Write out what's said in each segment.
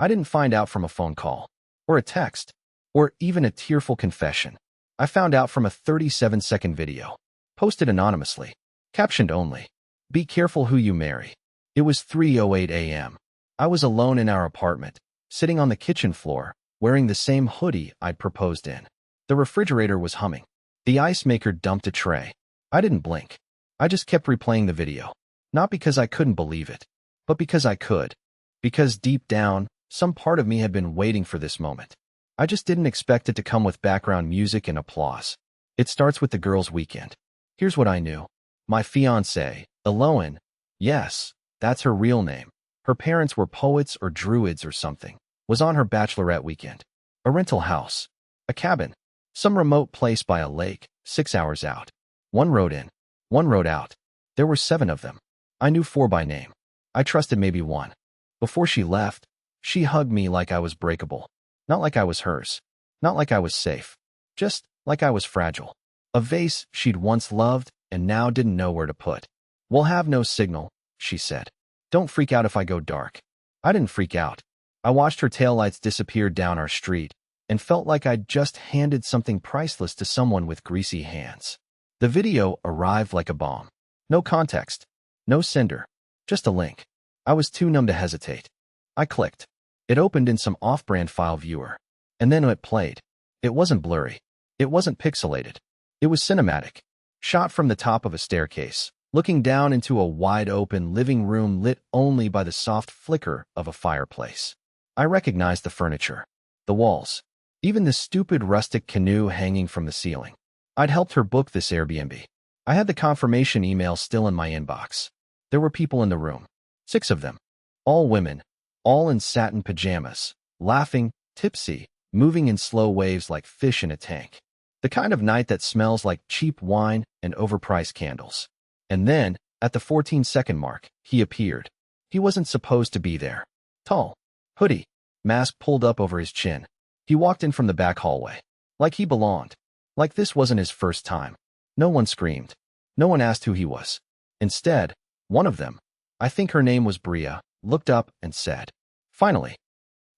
I didn't find out from a phone call, or a text, or even a tearful confession. I found out from a 37-second video, posted anonymously, captioned only, "Be careful who you marry." It was 3:08 a.m. I was alone in our apartment, sitting on the kitchen floor, wearing the same hoodie I'd proposed in. The refrigerator was humming. The ice maker dumped a tray. I didn't blink. I just kept replaying the video. Not because I couldn't believe it, but because I could. Because deep down, some part of me had been waiting for this moment. I just didn't expect it to come with background music and applause. It starts with the girls' weekend. Here's what I knew. My fiancée, Eloan, yes, that's her real name. Her parents were poets or druids or something, was on her bachelorette weekend. A rental house. A cabin. Some remote place by a lake, 6 hours out. One road in. One road out. There were 7 of them. I knew 4 by name. I trusted maybe 1. Before she left, she hugged me like I was breakable. Not like I was hers. Not like I was safe. Just like I was fragile. A vase she'd once loved and now didn't know where to put. "We'll have no signal," she said. "Don't freak out if I go dark." I didn't freak out. I watched her taillights disappear down our street and felt like I'd just handed something priceless to someone with greasy hands. The video arrived like a bomb. No context. No sender. Just a link. I was too numb to hesitate. I clicked. It opened in some off-brand file viewer. And then it played. It wasn't blurry. It wasn't pixelated. It was cinematic. Shot from the top of a staircase, looking down into a wide-open living room lit only by the soft flicker of a fireplace. I recognized the furniture, the walls, even the stupid rustic canoe hanging from the ceiling. I'd helped her book this Airbnb. I had the confirmation email still in my inbox. There were people in the room. 6 of them. All women. All in satin pajamas. Laughing, tipsy, moving in slow waves like fish in a tank. The kind of night that smells like cheap wine and overpriced candles. And then, at the 14-second mark, he appeared. He wasn't supposed to be there. Tall. Hoodie. Mask pulled up over his chin. He walked in from the back hallway. Like he belonged. Like this wasn't his first time. No one screamed. No one asked who he was. Instead, one of them, I think her name was Bria, looked up and said, "Finally."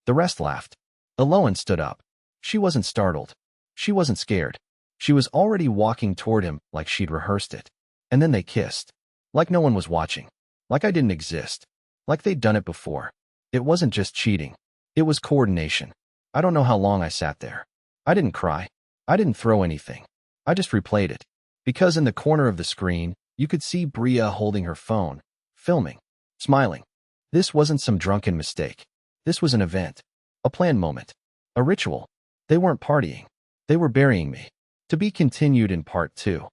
The rest laughed. Eloan stood up. She wasn't startled. She wasn't scared. She was already walking toward him like she'd rehearsed it. And then they kissed. Like no one was watching. Like I didn't exist. Like they'd done it before. It wasn't just cheating. It was coordination. I don't know how long I sat there. I didn't cry. I didn't throw anything. I just replayed it. Because in the corner of the screen, you could see Bria holding her phone, filming, smiling. This wasn't some drunken mistake. This was an event. A planned moment. A ritual. They weren't partying. They were burying me. To be continued in part 2.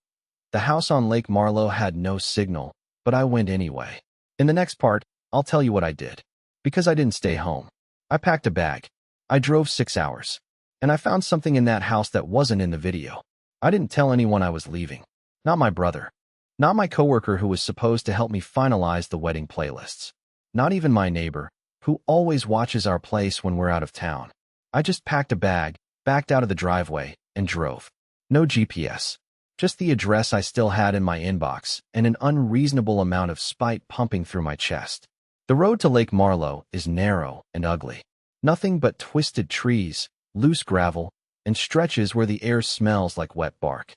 The house on Lake Marlowe had no signal, but I went anyway. In the next part, I'll tell you what I did. Because I didn't stay home. I packed a bag. I drove 6 hours. And I found something in that house that wasn't in the video. I didn't tell anyone I was leaving. Not my brother. Not my coworker who was supposed to help me finalize the wedding playlists. Not even my neighbor, who always watches our place when we're out of town. I just packed a bag, backed out of the driveway, and drove. No GPS. Just the address I still had in my inbox and an unreasonable amount of spite pumping through my chest. The road to Lake Marlowe is narrow and ugly. Nothing but twisted trees, loose gravel, and stretches where the air smells like wet bark.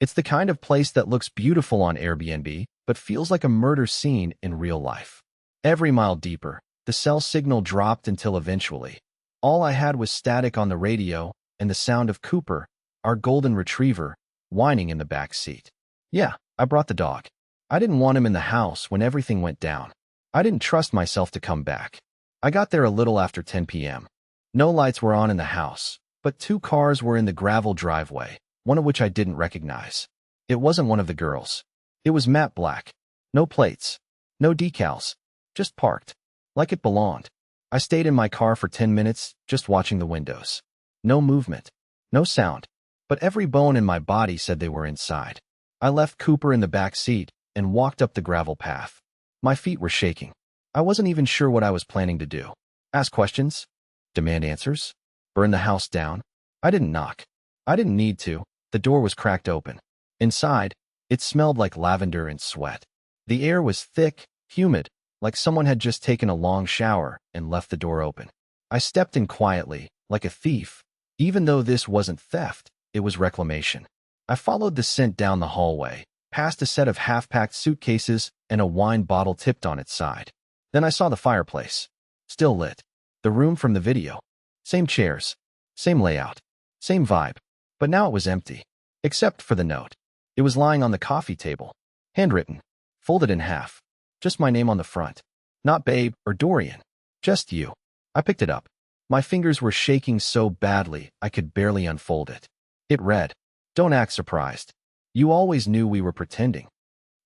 It's the kind of place that looks beautiful on Airbnb, but feels like a murder scene in real life. Every mile deeper, the cell signal dropped until eventually, all I had was static on the radio and the sound of Cooper, our golden retriever, whining in the back seat. Yeah, I brought the dog. I didn't want him in the house when everything went down. I didn't trust myself to come back. I got there a little after 10 p.m. No lights were on in the house, but 2 cars were in the gravel driveway, one of which I didn't recognize. It wasn't one of the girls. It was matte black. No plates. No decals. Just parked. Like it belonged. I stayed in my car for 10 minutes, just watching the windows. No movement. No sound. But every bone in my body said they were inside. I left Cooper in the back seat and walked up the gravel path. My feet were shaking. I wasn't even sure what I was planning to do. Ask questions? Demand answers? Burn the house down? I didn't knock. I didn't need to. The door was cracked open. Inside, it smelled like lavender and sweat. The air was thick, humid, like someone had just taken a long shower and left the door open. I stepped in quietly, like a thief. Even though this wasn't theft, it was reclamation. I followed the scent down the hallway, past a set of half-packed suitcases and a wine bottle tipped on its side. Then I saw the fireplace. Still lit. The room from the video. Same chairs. Same layout. Same vibe. But now it was empty. Except for the note. It was lying on the coffee table. Handwritten. Folded in half. Just my name on the front. Not Babe or Dorian. Just you. I picked it up. My fingers were shaking so badly I could barely unfold it. It read, "Don't act surprised. You always knew we were pretending."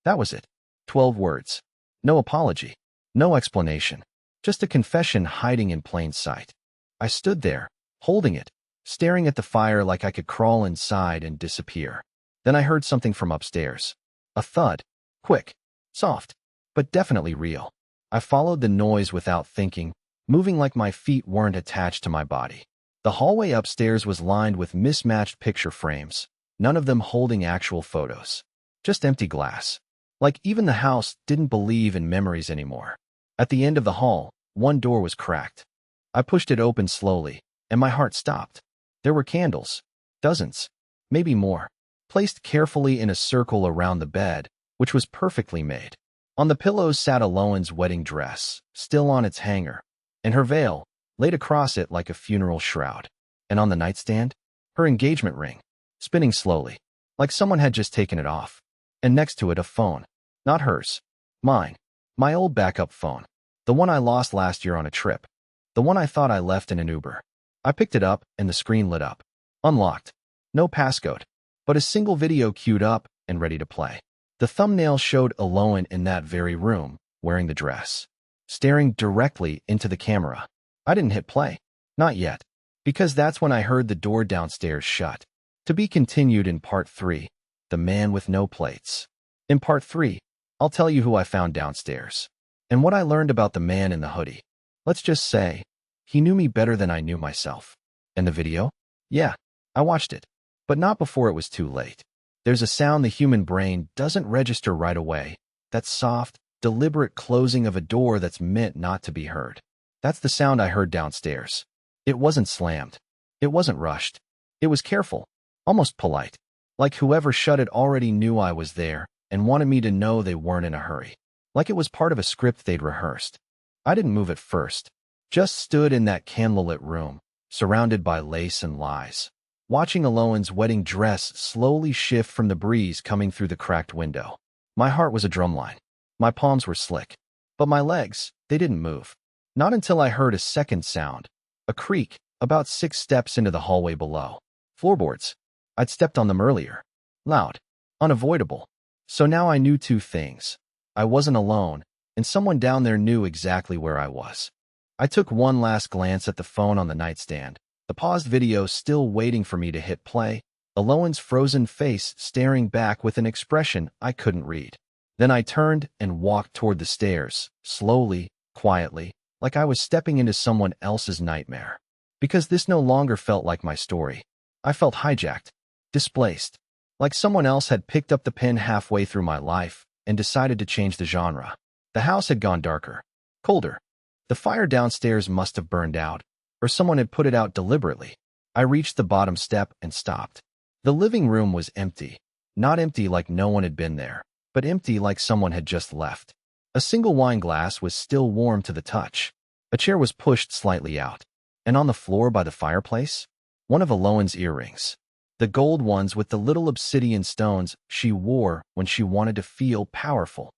That was it. 12 words. No apology. No explanation. Just a confession hiding in plain sight. I stood there, holding it, staring at the fire like I could crawl inside and disappear. Then I heard something from upstairs. A thud. Quick. Soft. But definitely real. I followed the noise without thinking, moving like my feet weren't attached to my body. The hallway upstairs was lined with mismatched picture frames, none of them holding actual photos. Just empty glass. Like even the house didn't believe in memories anymore. At the end of the hall, one door was cracked. I pushed it open slowly, and my heart stopped. There were candles. Dozens. Maybe more. Placed carefully in a circle around the bed, which was perfectly made. On the pillows sat Alohan's wedding dress, still on its hanger, and her veil, laid across it like a funeral shroud. And on the nightstand, her engagement ring, spinning slowly, like someone had just taken it off. And next to it a phone. Not hers. Mine. My old backup phone. The one I lost last year on a trip. The one I thought I left in an Uber. I picked it up and the screen lit up. Unlocked. No passcode. But a single video queued up and ready to play. The thumbnail showed Alohan in that very room, wearing the dress. Staring directly into the camera. I didn't hit play. Not yet. Because that's when I heard the door downstairs shut. To be continued in part 3. The man with no plates. In part 3, I'll tell you who I found downstairs. And what I learned about the man in the hoodie. Let's just say, he knew me better than I knew myself. And the video? Yeah, I watched it. But not before it was too late. There's a sound the human brain doesn't register right away. That soft, deliberate closing of a door that's meant not to be heard. That's the sound I heard downstairs. It wasn't slammed. It wasn't rushed. It was careful, almost polite. Like whoever shut it already knew I was there and wanted me to know they weren't in a hurry. Like it was part of a script they'd rehearsed. I didn't move at first. Just stood in that candlelit room, surrounded by lace and lies. Watching Alohan's wedding dress slowly shift from the breeze coming through the cracked window. My heart was a drumline. My palms were slick. But my legs, they didn't move. Not until I heard a second sound. A creak, about 6 steps into the hallway below. Floorboards. I'd stepped on them earlier. Loud. Unavoidable. So now I knew 2 things. I wasn't alone, and someone down there knew exactly where I was. I took one last glance at the phone on the nightstand, the paused video still waiting for me to hit play, Alohan's frozen face staring back with an expression I couldn't read. Then I turned and walked toward the stairs, slowly, quietly, like I was stepping into someone else's nightmare. Because this no longer felt like my story. I felt hijacked, displaced, like someone else had picked up the pen halfway through my life and decided to change the genre. The house had gone darker, colder. The fire downstairs must have burned out, or someone had put it out deliberately. I reached the bottom step and stopped. The living room was empty. Not empty like no one had been there, but empty like someone had just left. A single wine glass was still warm to the touch. A chair was pushed slightly out. And on the floor by the fireplace, one of Alohan's earrings. The gold ones with the little obsidian stones she wore when she wanted to feel powerful.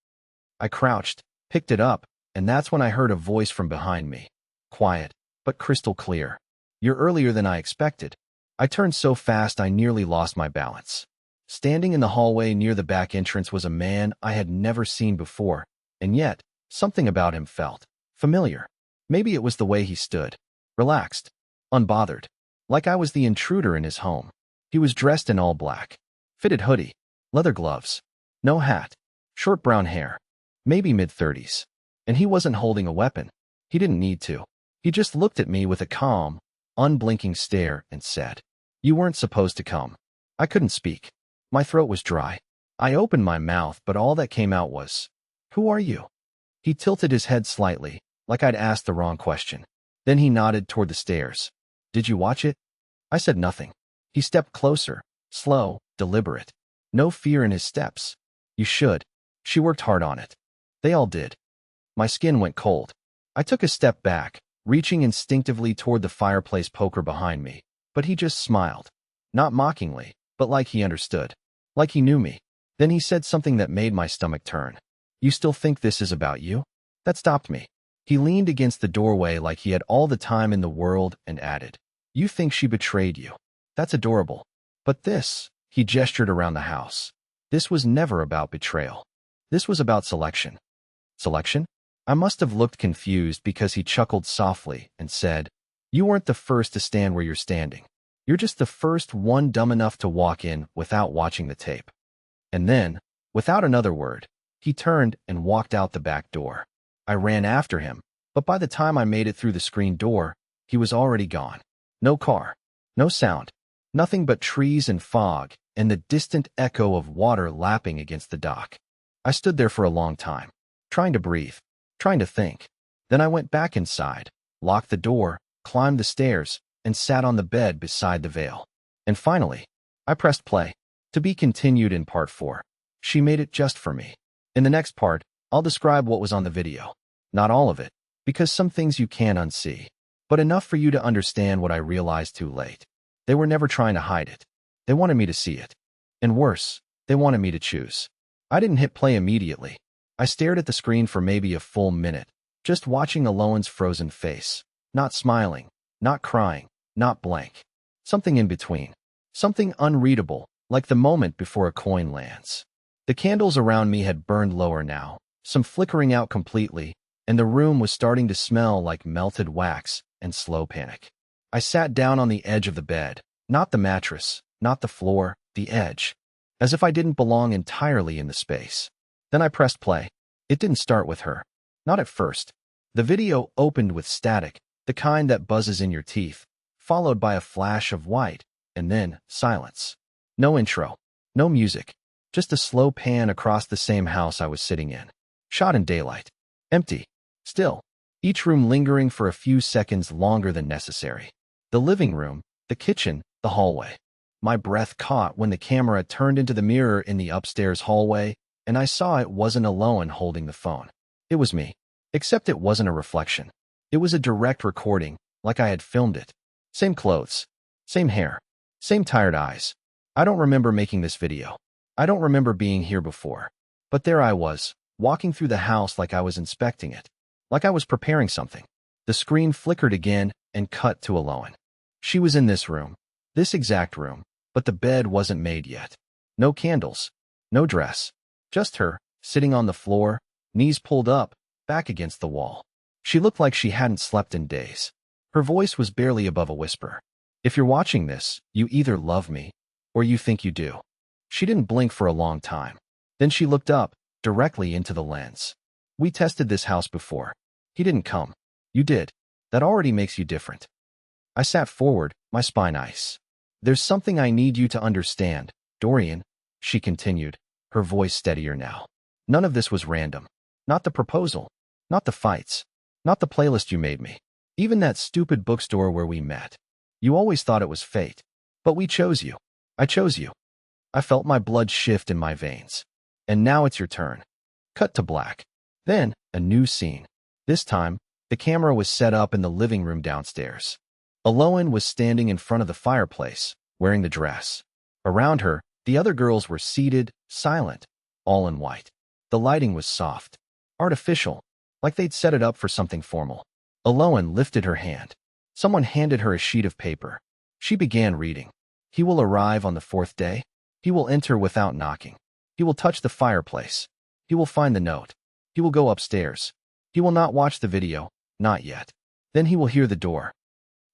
I crouched, picked it up, and that's when I heard a voice from behind me. Quiet, but crystal clear. "You're earlier than I expected." I turned so fast I nearly lost my balance. Standing in the hallway near the back entrance was a man I had never seen before, and yet, something about him felt familiar. Maybe it was the way he stood. Relaxed. Unbothered. Like I was the intruder in his home. He was dressed in all black. Fitted hoodie. Leather gloves. No hat. Short brown hair. Maybe mid-30s. And he wasn't holding a weapon. He didn't need to. He just looked at me with a calm, unblinking stare and said, "You weren't supposed to come." I couldn't speak. My throat was dry. I opened my mouth, but all that came out was, "Who are you?" He tilted his head slightly, like I'd asked the wrong question. Then he nodded toward the stairs. Did you watch it? I said nothing. He stepped closer, slow, deliberate. No fear in his steps. You should. She worked hard on it. They all did. My skin went cold. I took a step back, reaching instinctively toward the fireplace poker behind me, but he just smiled. Not mockingly, but like he understood. Like he knew me. Then he said something that made my stomach turn. You still think this is about you? That stopped me. He leaned against the doorway like he had all the time in the world and added, You think she betrayed you. That's adorable. But this, he gestured around the house. This was never about betrayal. This was about selection. Selection? I must have looked confused because he chuckled softly and said, You weren't the first to stand where you're standing. You're just the first one dumb enough to walk in without watching the tape. And then, without another word, he turned and walked out the back door. I ran after him, but by the time I made it through the screen door, he was already gone. No car, no sound, nothing but trees and fog and the distant echo of water lapping against the dock. I stood there for a long time, trying to breathe, trying to think. Then I went back inside, locked the door, climbed the stairs, and sat on the bed beside the veil. And finally, I pressed play. To be continued in part 4. She made it just for me. In the next part, I'll describe what was on the video. Not all of it, because some things you can't unsee, but enough for you to understand what I realized too late. They were never trying to hide it. They wanted me to see it. And worse, they wanted me to choose. I didn't hit play immediately. I stared at the screen for maybe a full minute, just watching Alohan's frozen face. Not smiling, not crying, not blank. Something in between. Something unreadable, like the moment before a coin lands. The candles around me had burned lower now, some flickering out completely, and the room was starting to smell like melted wax and slow panic. I sat down on the edge of the bed, not the mattress, not the floor, the edge, as if I didn't belong entirely in the space. Then I pressed play. It didn't start with her. Not at first. The video opened with static, the kind that buzzes in your teeth, followed by a flash of white, and then silence. No intro, no music, just a slow pan across the same house I was sitting in. Shot in daylight. Empty. Still. Each room lingering for a few seconds longer than necessary. The living room, the kitchen, the hallway. My breath caught when the camera turned into the mirror in the upstairs hallway, and I saw it wasn't Alohan holding the phone. It was me. Except it wasn't a reflection. It was a direct recording, like I had filmed it. Same clothes. Same hair. Same tired eyes. I don't remember making this video. I don't remember being here before. But there I was, walking through the house like I was inspecting it. Like I was preparing something. The screen flickered again and cut to Alohan. She was in this room. This exact room. But the bed wasn't made yet. No candles. No dress. Just her, sitting on the floor, knees pulled up, back against the wall. She looked like she hadn't slept in days. Her voice was barely above a whisper. If you're watching this, you either love me, or you think you do. She didn't blink for a long time. Then she looked up, directly into the lens. We tested this house before. He didn't come. You did. That already makes you different. I sat forward, my spine ice. There's something I need you to understand, Dorian, she continued, her voice steadier now. None of this was random. Not the proposal. Not the fights. Not the playlist you made me. Even that stupid bookstore where we met. You always thought it was fate. But we chose you. I chose you. I felt my blood shift in my veins. And now it's your turn. Cut to black. Then, a new scene. This time, the camera was set up in the living room downstairs. Alohan was standing in front of the fireplace, wearing the dress. Around her, the other girls were seated, silent, all in white. The lighting was soft, artificial, like they'd set it up for something formal. Alohan lifted her hand. Someone handed her a sheet of paper. She began reading. He will arrive on the 4th day. He will enter without knocking. He will touch the fireplace. He will find the note. He will go upstairs. He will not watch the video, not yet. Then he will hear the door.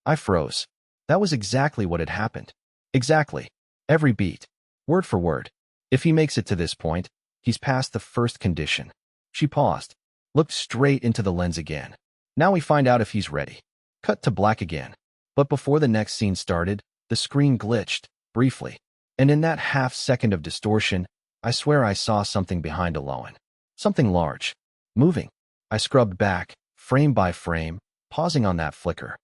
I froze. That was exactly what had happened. Exactly. Every beat. Word for word. If he makes it to this point, he's past the first condition. She paused, looked straight into the lens again. Now we find out if he's ready. Cut to black again. But before the next scene started, the screen glitched, briefly. And in that half-second of distortion, I swear I saw something behind Alohan. Something large. Moving. I scrubbed back, frame by frame, pausing on that flicker.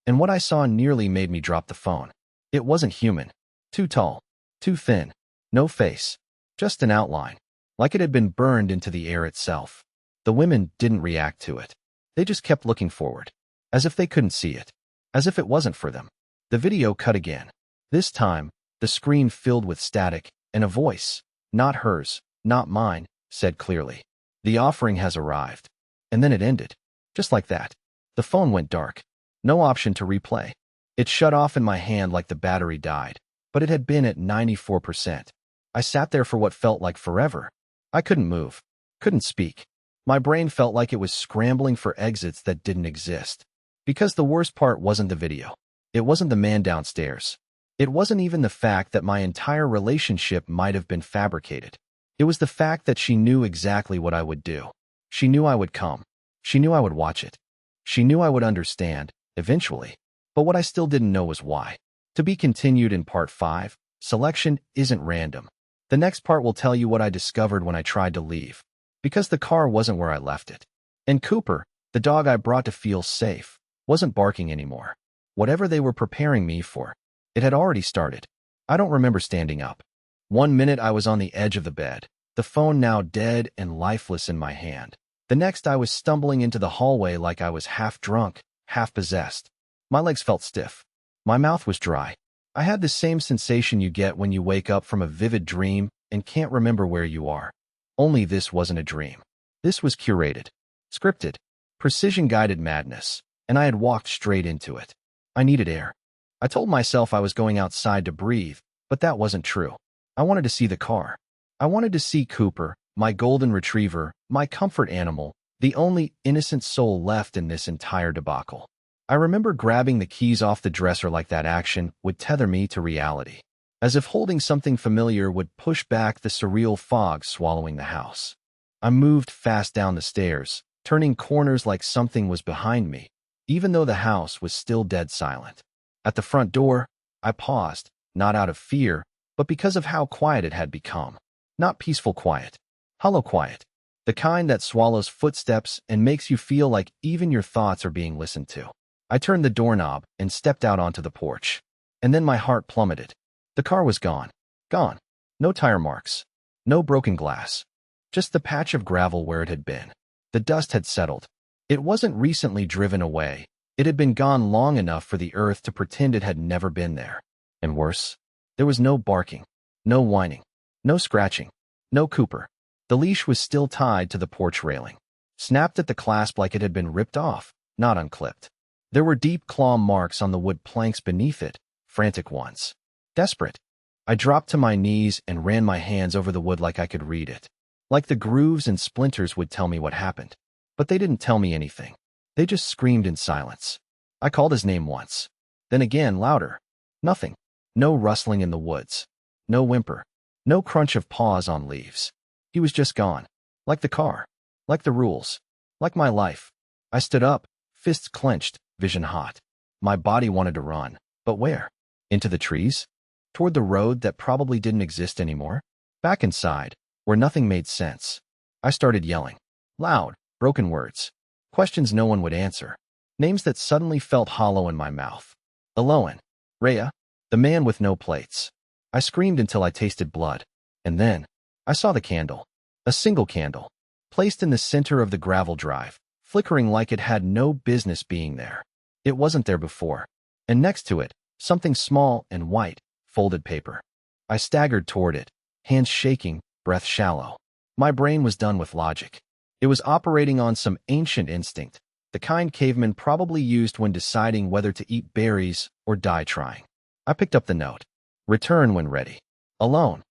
And what I saw nearly made me drop the phone. It wasn't human. Too tall. Too thin. No face. Just an outline. Like it had been burned into the air itself. The women didn't react to it. They just kept looking forward. As if they couldn't see it. As if it wasn't for them. The video cut again. This time, the screen filled with static, and a voice, not hers, not mine, said clearly, "The offering has arrived." And then it ended. Just like that. The phone went dark. No option to replay. It shut off in my hand like the battery died, but it had been at 94%. I sat there for what felt like forever. I couldn't move. Couldn't speak. My brain felt like it was scrambling for exits that didn't exist. Because the worst part wasn't the video. It wasn't the man downstairs. It wasn't even the fact that my entire relationship might have been fabricated. It was the fact that she knew exactly what I would do. She knew I would come. She knew I would watch it. She knew I would understand, eventually. But what I still didn't know was why. To be continued in part 5, selection isn't random. The next part will tell you what I discovered when I tried to leave. Because the car wasn't where I left it. And Cooper, the dog I brought to feel safe, wasn't barking anymore. Whatever they were preparing me for, it had already started. I don't remember standing up. 1 minute I was on the edge of the bed, the phone now dead and lifeless in my hand. The next I was stumbling into the hallway like I was half drunk, half possessed. My legs felt stiff. My mouth was dry. I had the same sensation you get when you wake up from a vivid dream and can't remember where you are. Only this wasn't a dream. This was curated, scripted, precision-guided madness, and I had walked straight into it. I needed air. I told myself I was going outside to breathe, but that wasn't true. I wanted to see the car. I wanted to see Cooper, my golden retriever, my comfort animal, the only innocent soul left in this entire debacle. I remember grabbing the keys off the dresser like that action would tether me to reality. As if holding something familiar would push back the surreal fog swallowing the house. I moved fast down the stairs, turning corners like something was behind me, even though the house was still dead silent. At the front door, I paused, not out of fear, but because of how quiet it had become. Not peaceful quiet. Hollow quiet. The kind that swallows footsteps and makes you feel like even your thoughts are being listened to. I turned the doorknob and stepped out onto the porch. And then my heart plummeted. The car was gone. Gone. No tire marks. No broken glass. Just the patch of gravel where it had been. The dust had settled. It wasn't recently driven away. It had been gone long enough for the earth to pretend it had never been there. And worse, there was no barking, no whining, no scratching, no Cooper. The leash was still tied to the porch railing, snapped at the clasp like it had been ripped off, not unclipped. There were deep claw marks on the wood planks beneath it, frantic ones. Desperate. I dropped to my knees and ran my hands over the wood like I could read it. Like the grooves and splinters would tell me what happened. But they didn't tell me anything. They just screamed in silence. I called his name once. Then again, louder. Nothing. No rustling in the woods. No whimper. No crunch of paws on leaves. He was just gone. Like the car. Like the rules. Like my life. I stood up, fists clenched, vision hot. My body wanted to run. But where? Into the trees? Toward the road that probably didn't exist anymore? Back inside, where nothing made sense. I started yelling. Loud, broken words. Questions no one would answer. Names that suddenly felt hollow in my mouth. Eloan. Rhea. The man with no plates. I screamed until I tasted blood. And then, I saw the candle. A single candle. Placed in the center of the gravel drive, flickering like it had no business being there. It wasn't there before. And next to it, something small and white, folded paper. I staggered toward it, hands shaking, breath shallow. My brain was done with logic. It was operating on some ancient instinct, the kind cavemen probably used when deciding whether to eat berries or die trying. I picked up the note. Return when ready. Alone.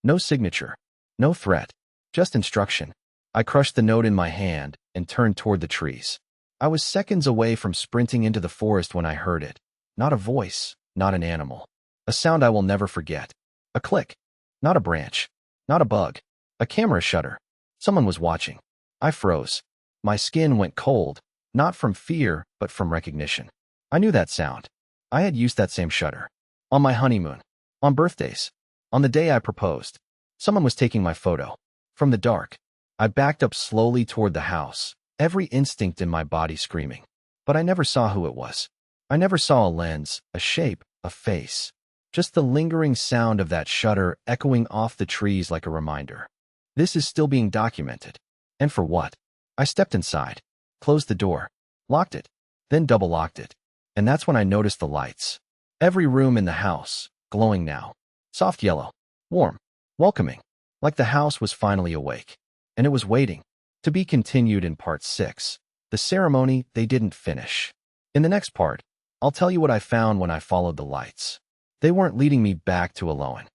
No signature. No threat. Just instruction. I crushed the note in my hand and turned toward the trees. I was seconds away from sprinting into the forest when I heard it. Not a voice, not an animal. A sound I will never forget. A click. Not a branch. Not a bug. A camera shutter. Someone was watching. I froze. My skin went cold, not from fear, but from recognition. I knew that sound. I had used that same shutter. On my honeymoon. On birthdays. On the day I proposed. Someone was taking my photo. From the dark, I backed up slowly toward the house, every instinct in my body screaming. but I never saw who it was. I never saw a lens, a shape, a face. Just the lingering sound of that shutter echoing off the trees like a reminder. This is still being documented. And for what? I stepped inside, closed the door, locked it, then double-locked it. And that's when I noticed the lights. Every room in the house, glowing now. Soft yellow, warm, welcoming, like the house was finally awake. And it was waiting. To be continued in part 6. The ceremony they didn't finish. In the next part, I'll tell you what I found when I followed the lights. They weren't leading me back to Alohan.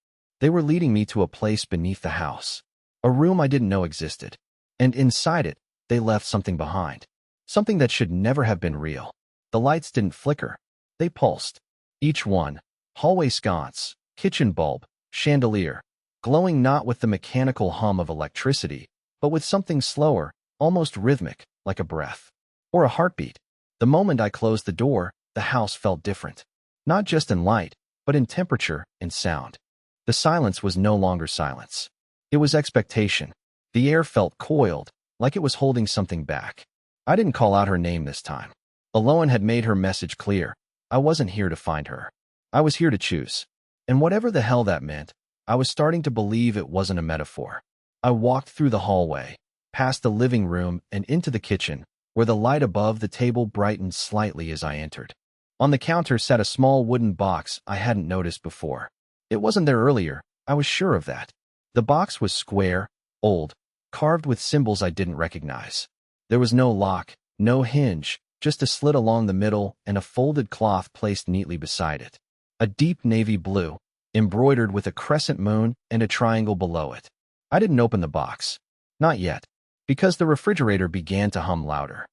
They were leading me to a place beneath the house. A room I didn't know existed. And inside it, they left something behind. Something that should never have been real. The lights didn't flicker. They pulsed. Each one, hallway sconce, kitchen bulb, chandelier, glowing not with the mechanical hum of electricity, but with something slower, almost rhythmic, like a breath. Or a heartbeat. The moment I closed the door, the house felt different. Not just in light, but in temperature and sound. The silence was no longer silence. It was expectation. The air felt coiled, like it was holding something back. I didn't call out her name this time. Alohan had made her message clear. I wasn't here to find her. I was here to choose. And whatever the hell that meant, I was starting to believe it wasn't a metaphor. I walked through the hallway, past the living room and into the kitchen, where the light above the table brightened slightly as I entered. On the counter sat a small wooden box I hadn't noticed before. It wasn't there earlier, I was sure of that. The box was square, old, carved with symbols I didn't recognize. There was no lock, no hinge, just a slit along the middle and a folded cloth placed neatly beside it. A deep navy blue, embroidered with a crescent moon and a triangle below it. I didn't open the box. Not yet, because the refrigerator began to hum louder.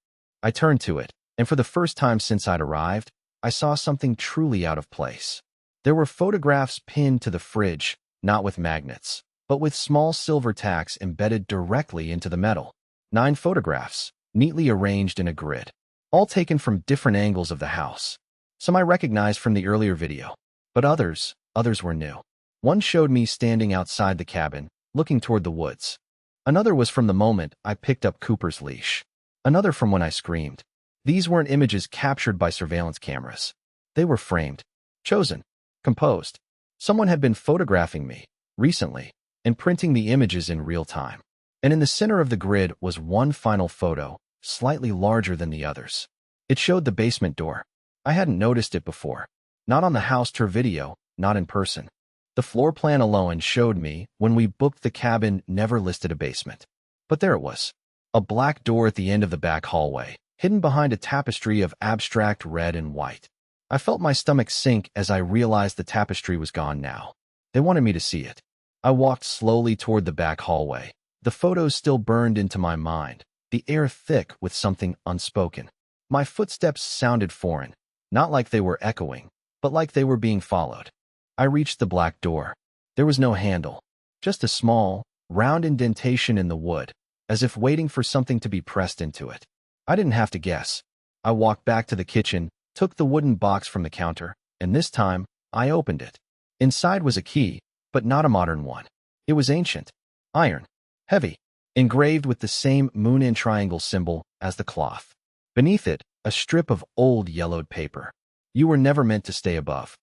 I turned to it, and for the first time since I'd arrived, I saw something truly out of place. There were photographs pinned to the fridge, not with magnets, but with small silver tacks embedded directly into the metal. 9 photographs, neatly arranged in a grid, all taken from different angles of the house. Some I recognized from the earlier video, but others were new. One showed me standing outside the cabin, looking toward the woods. Another was from the moment I picked up Cooper's leash. Another from when I screamed. These weren't images captured by surveillance cameras. They were framed, chosen, composed. Someone had been photographing me, recently, and printing the images in real time. And in the center of the grid was one final photo, slightly larger than the others. It showed the basement door. I hadn't noticed it before. Not on the house tour video, not in person. The floor plan alone showed me when we booked the cabin never listed a basement. But there it was. A black door at the end of the back hallway, hidden behind a tapestry of abstract red and white. I felt my stomach sink as I realized the tapestry was gone now. They wanted me to see it. I walked slowly toward the back hallway. The photos still burned into my mind, the air thick with something unspoken. My footsteps sounded foreign, not like they were echoing, but like they were being followed. I reached the black door. There was no handle, just a small, round indentation in the wood, as if waiting for something to be pressed into it. I didn't have to guess. I walked back to the kitchen, took the wooden box from the counter, and this time, I opened it. Inside was a key, but not a modern one. It was ancient, iron, heavy, engraved with the same moon and triangle symbol as the cloth. Beneath it, a strip of old yellowed paper. You were never meant to stay above.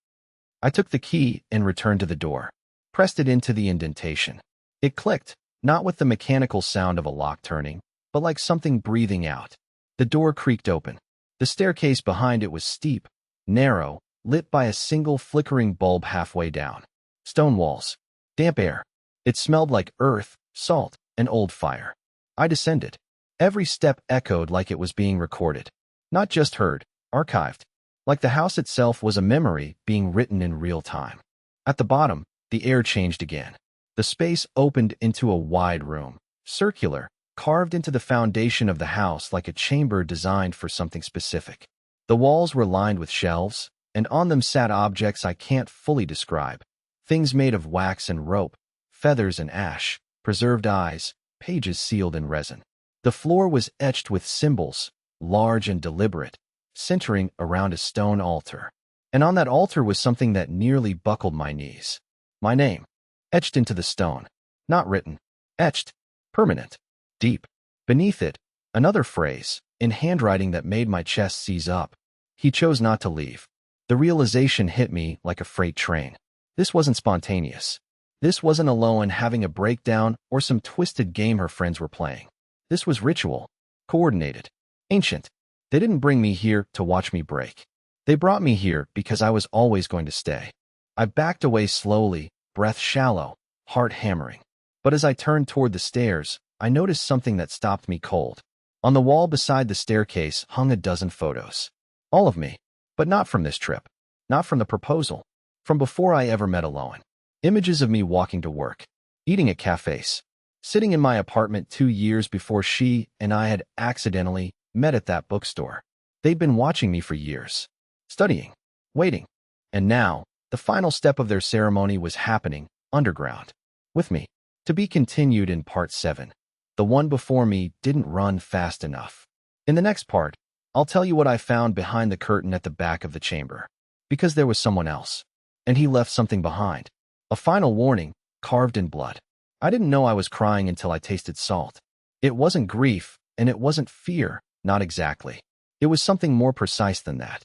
I took the key and returned to the door, pressed it into the indentation. It clicked, not with the mechanical sound of a lock turning, but like something breathing out. The door creaked open. The staircase behind it was steep, narrow, lit by a single flickering bulb halfway down. Stone walls, damp air. It smelled like earth, salt, and old fire. I descended. Every step echoed like it was being recorded. Not just heard, archived. Like the house itself was a memory being written in real time. At the bottom, the air changed again. The space opened into a wide room, circular, carved into the foundation of the house like a chamber designed for something specific. The walls were lined with shelves, and on them sat objects I can't fully describe. Things made of wax and rope, feathers and ash, preserved eyes, pages sealed in resin. The floor was etched with symbols, large and deliberate, centering around a stone altar. And on that altar was something that nearly buckled my knees. My name, etched into the stone. Not written, etched, permanent, deep. Beneath it, another phrase, in handwriting that made my chest seize up. He chose not to leave. The realization hit me like a freight train. This wasn't spontaneous. This wasn't Aloan having a breakdown or some twisted game her friends were playing. This was ritual, coordinated, ancient. They didn't bring me here to watch me break. They brought me here because I was always going to stay. I backed away slowly, breath shallow, heart hammering. But as I turned toward the stairs, I noticed something that stopped me cold. On the wall beside the staircase hung a dozen photos. All of me, but not from this trip, not from the proposal, from before I ever met Aloan. Images of me walking to work, eating at cafes, sitting in my apartment 2 years before she and I had accidentally met at that bookstore. They'd been watching me for years, studying, waiting, and now, the final step of their ceremony was happening underground, with me. To be continued in part 7. The one before me didn't run fast enough. In the next part, I'll tell you what I found behind the curtain at the back of the chamber. Because there was someone else, and he left something behind. A final warning, carved in blood. I didn't know I was crying until I tasted salt. It wasn't grief, and it wasn't fear, not exactly. It was something more precise than that.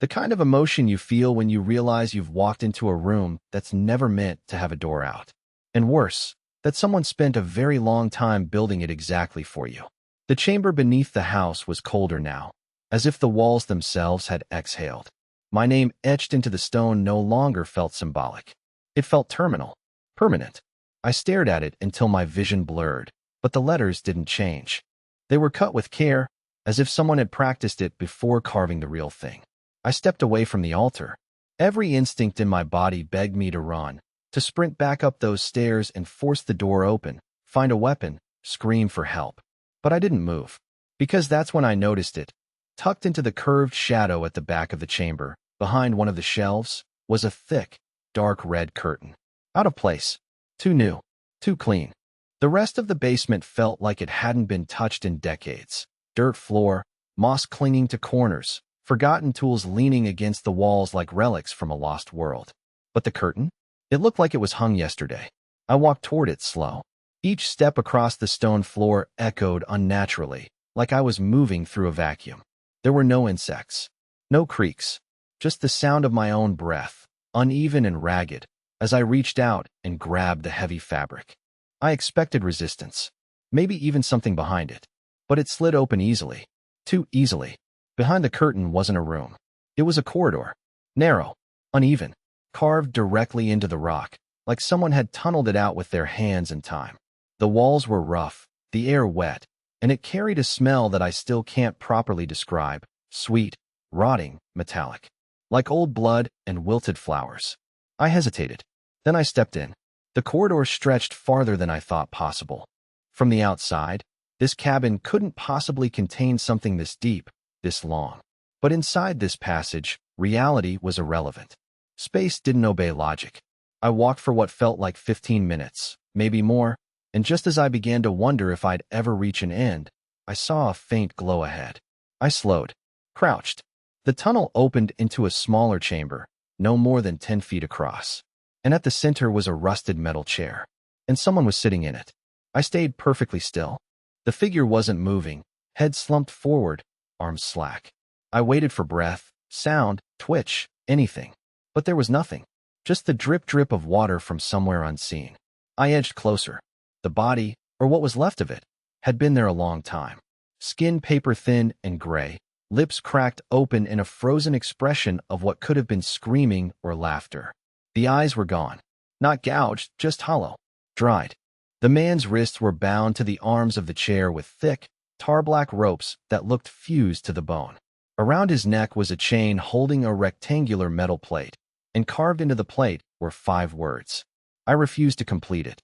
The kind of emotion you feel when you realize you've walked into a room that's never meant to have a door out. And worse, that someone spent a very long time building it exactly for you. The chamber beneath the house was colder now, as if the walls themselves had exhaled. My name etched into the stone no longer felt symbolic. It felt terminal, permanent. I stared at it until my vision blurred, but the letters didn't change. They were cut with care, as if someone had practiced it before carving the real thing. I stepped away from the altar. Every instinct in my body begged me to run, to sprint back up those stairs and force the door open, find a weapon, scream for help. But I didn't move, because that's when I noticed it. Tucked into the curved shadow at the back of the chamber, behind one of the shelves, was a thick, dark red curtain. Out of place. Too new. Too clean. The rest of the basement felt like it hadn't been touched in decades. Dirt floor, moss clinging to corners, forgotten tools leaning against the walls like relics from a lost world. But the curtain? It looked like it was hung yesterday. I walked toward it slow. Each step across the stone floor echoed unnaturally, like I was moving through a vacuum. There were no insects, no creaks, just the sound of my own breath, uneven and ragged, as I reached out and grabbed the heavy fabric. I expected resistance, maybe even something behind it, but it slid open easily, too easily. Behind the curtain wasn't a room. It was a corridor, narrow, uneven, carved directly into the rock, like someone had tunneled it out with their hands and time. The walls were rough, the air wet, and it carried a smell that I still can't properly describe, sweet, rotting, metallic, like old blood and wilted flowers. I hesitated. Then I stepped in. The corridor stretched farther than I thought possible. From the outside, this cabin couldn't possibly contain something this deep, this long. But inside this passage, reality was irrelevant. Space didn't obey logic. I walked for what felt like 15 minutes, maybe more, and just as I began to wonder if I'd ever reach an end, I saw a faint glow ahead. I slowed, crouched. The tunnel opened into a smaller chamber, no more than 10 feet across. And at the center was a rusted metal chair, and someone was sitting in it. I stayed perfectly still. The figure wasn't moving, head slumped forward, arms slack. I waited for breath, sound, twitch, anything. But there was nothing, just the drip-drip of water from somewhere unseen. I edged closer. The body, or what was left of it, had been there a long time. Skin paper-thin and gray, lips cracked open in a frozen expression of what could have been screaming or laughter. The eyes were gone. Not gouged, just hollow. Dried. The man's wrists were bound to the arms of the chair with thick, tar-black ropes that looked fused to the bone. Around his neck was a chain holding a rectangular metal plate, and carved into the plate were 5 words. I refused to complete it.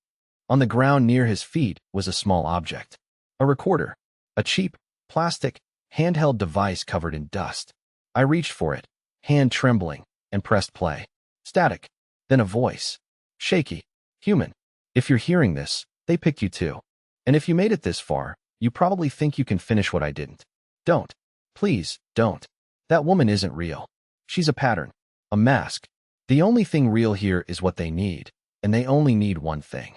On the ground near his feet was a small object. A recorder. A cheap, plastic, handheld device covered in dust. I reached for it, hand trembling, and pressed play. Static. Then a voice. Shaky. Human. If you're hearing this, they picked you too. And if you made it this far, you probably think you can finish what I didn't. Don't. Please, don't. That woman isn't real. She's a pattern. A mask. The only thing real here is what they need, and they only need one thing.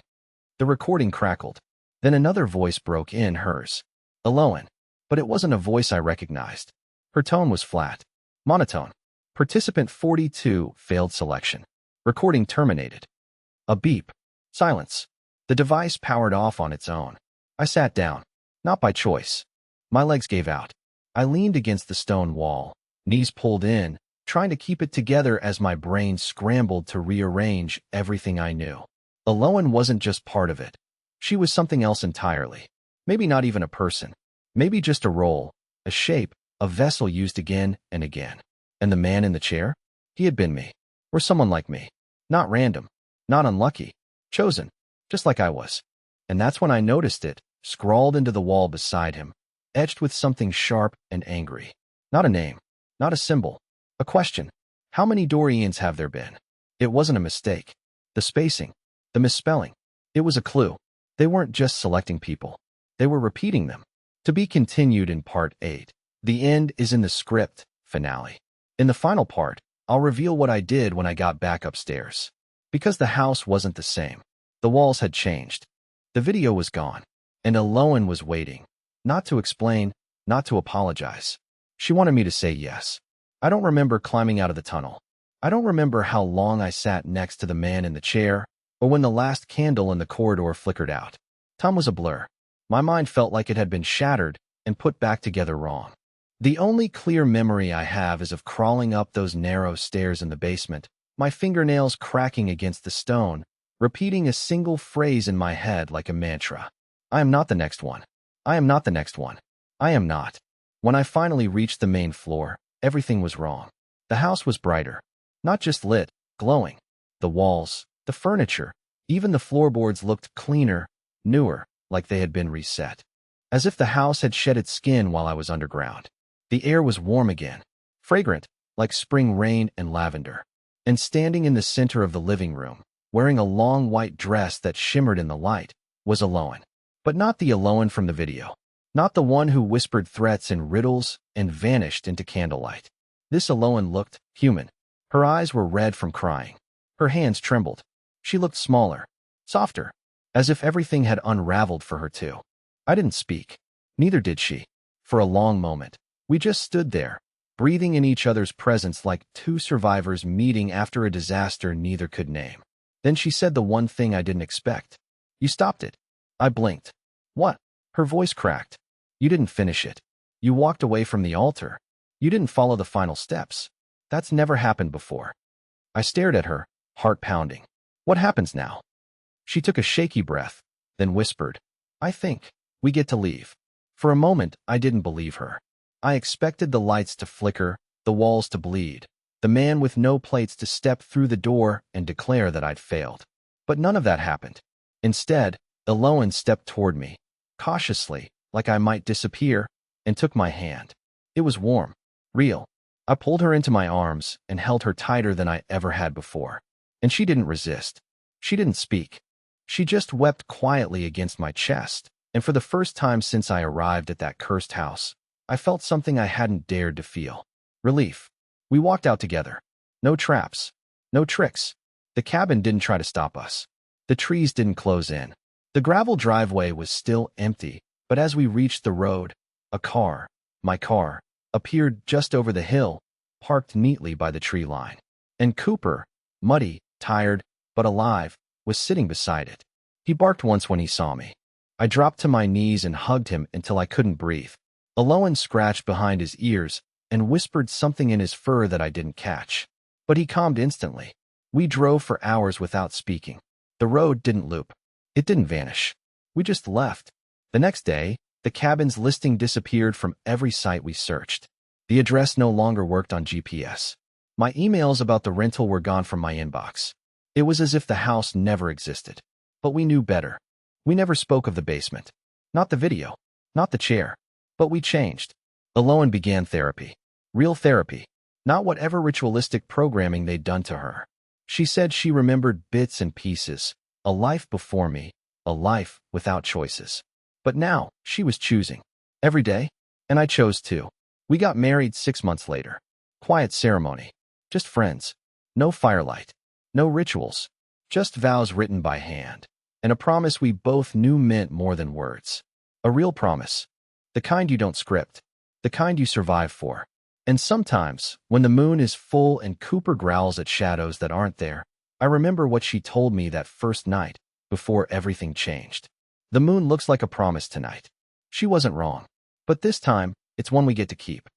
The recording crackled. Then another voice broke in, hers. Aloan. But it wasn't a voice I recognized. Her tone was flat, monotone. Participant 42 failed selection. Recording terminated. A beep. Silence. The device powered off on its own. I sat down. Not by choice. My legs gave out. I leaned against the stone wall, knees pulled in, trying to keep it together as my brain scrambled to rearrange everything I knew. Aloan wasn't just part of it. She was something else entirely. Maybe not even a person. Maybe just a role, a shape, a vessel used again and again. And the man in the chair? He had been me. Or someone like me. Not random. Not unlucky. Chosen. Just like I was. And that's when I noticed it, scrawled into the wall beside him, etched with something sharp and angry. Not a name. Not a symbol. A question. How many Dorians have there been? It wasn't a mistake. The spacing. The misspelling. It was a clue. They weren't just selecting people. They were repeating them. To be continued in Part 8. The end is in the script, finale. In the final part, I'll reveal what I did when I got back upstairs. Because the house wasn't the same. The walls had changed. The video was gone. And Aloan was waiting. Not to explain, not to apologize. She wanted me to say yes. I don't remember climbing out of the tunnel. I don't remember how long I sat next to the man in the chair, or when the last candle in the corridor flickered out. Time was a blur. My mind felt like it had been shattered and put back together wrong. The only clear memory I have is of crawling up those narrow stairs in the basement, my fingernails cracking against the stone, repeating a single phrase in my head like a mantra. I am not the next one. I am not the next one. I am not. When I finally reached the main floor, everything was wrong. The house was brighter. Not just lit, glowing. The walls, the furniture, even the floorboards looked cleaner, newer, like they had been reset. As if the house had shed its skin while I was underground. The air was warm again, fragrant, like spring rain and lavender. And standing in the center of the living room, wearing a long white dress that shimmered in the light, was Aloan. But not the Aloan from the video. Not the one who whispered threats and riddles and vanished into candlelight. This Aloan looked human. Her eyes were red from crying. Her hands trembled. She looked smaller, softer, as if everything had unraveled for her too. I didn't speak. Neither did she. For a long moment, we just stood there, breathing in each other's presence like two survivors meeting after a disaster neither could name. Then she said the one thing I didn't expect. You stopped it. I blinked. What? Her voice cracked. You didn't finish it. You walked away from the altar. You didn't follow the final steps. That's never happened before. I stared at her, heart pounding. What happens now? She took a shaky breath, then whispered, I think we get to leave. For a moment, I didn't believe her. I expected the lights to flicker, the walls to bleed, the man with no plates to step through the door and declare that I'd failed. But none of that happened. Instead, Aloan stepped toward me, cautiously, like I might disappear, and took my hand. It was warm, real. I pulled her into my arms and held her tighter than I ever had before. And she didn't resist. She didn't speak. She just wept quietly against my chest, and for the first time since I arrived at that cursed house, I felt something I hadn't dared to feel. Relief. We walked out together. No traps. No tricks. The cabin didn't try to stop us. The trees didn't close in. The gravel driveway was still empty, but as we reached the road, a car, my car, appeared just over the hill, parked neatly by the tree line. And Cooper, muddy, tired, but alive, was sitting beside it. He barked once when he saw me. I dropped to my knees and hugged him until I couldn't breathe. Aloan scratched behind his ears and whispered something in his fur that I didn't catch. But he calmed instantly. We drove for hours without speaking. The road didn't loop. It didn't vanish. We just left. The next day, the cabin's listing disappeared from every site we searched. The address no longer worked on GPS. My emails about the rental were gone from my inbox. It was as if the house never existed. But we knew better. We never spoke of the basement. Not the video. Not the chair. But we changed. Aloan began therapy. Real therapy. Not whatever ritualistic programming they'd done to her. She said she remembered bits and pieces. A life before me. A life without choices. But now, she was choosing. Every day. And I chose too. We got married 6 months later. Quiet ceremony. Just friends. No firelight. No rituals. Just vows written by hand. And a promise we both knew meant more than words. A real promise. The kind you don't script. The kind you survive for. And sometimes, when the moon is full and Cooper growls at shadows that aren't there, I remember what she told me that first night, before everything changed. The moon looks like a promise tonight. She wasn't wrong. But this time, it's one we get to keep.